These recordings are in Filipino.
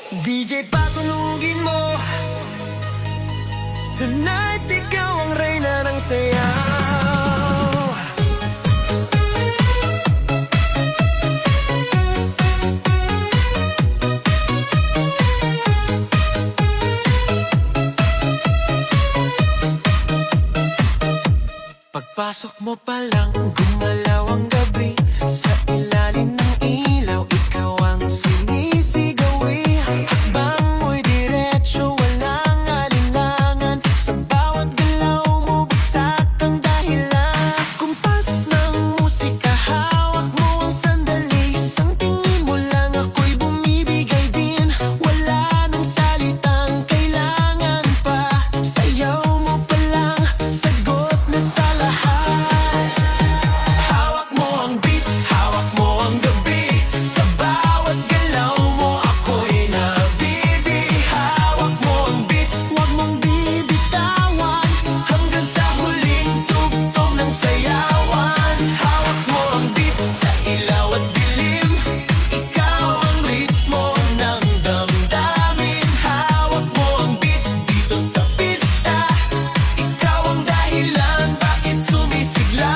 DJ patulugin mo. Tonight ikaw ang reyna ng sayaw. Pagpasok mo pa lang, gumalaw ang gabi. Sa ilalim ng ilaw, ikaw ang sinisigawi. Hakbang mo'y diretso, walang alinlangan. Sa bawat galaw mo, bagsak ang dahilan. Kumpas ng musika, hawak mo ang sandali. Isang tingin mo lang, ako'y bumibigay din. Wala nang salitang kailangan pa. Sayaw mo pa lang, sagot na sa lahat. Hawak mo ang beat, hawak mo ang gabi. Sa bawat galaw mo, ako'y nabibi. Hawak mo ang beat, huwag mong bibitawan. Hanggang sa huling tugtog ng sayawan. Hawak mo ang beat, sa ilaw at dilim. Ikaw ang ritmo ng damdamin. Hawak mo ang beat, dito sa pista. Ikaw ang dahilan, bakit sumisigla.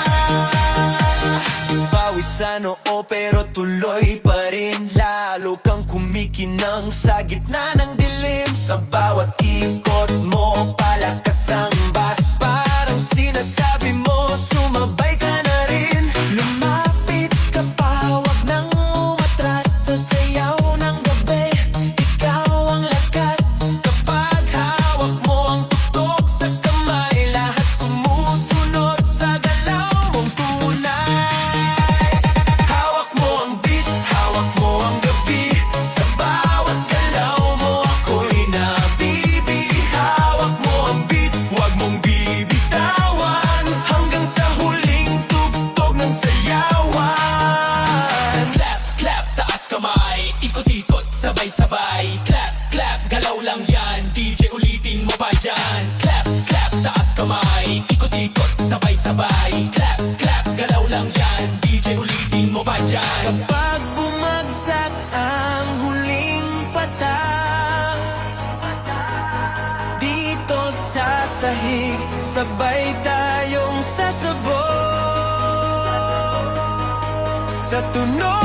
Pawis sa noo pero tuloy pa rin. Lalo kang kumikinang sa gitna ng dilim. Sa bawat ikot mo, palakas ang bass. Parang sinasabi mo, sumabay ka na rin. Lumapit ka pa, wag nang umatras. Sa sayaw ng gabi, ikaw ang lakas. Kapag hawak mo ang tuktok sa kamay, lahat sumusunod sa galaw mong tunay. Hawak mo ang beat, hawak mo ang gabi. Sa bawat galaw mo, ako'y nabibi. Hawak mo ang beat, huwag mong bibitawan. Hanggang sa huling tugtog ng sayawan. Clap, clap, taas kamay. Ikot-ikot, sabay-sabay. Clap, clap, galaw lang yan. DJ ulitin mo pa dyan. Clap, clap, taas kamay. Ikot-ikot, sabay-sabay. Clap, clap, galaw lang yan. DJ ulitin mo pa dyan. Kapag bumagsak ang huling patak, dito sa sahig, sabay tayong sasabog. Sa tunog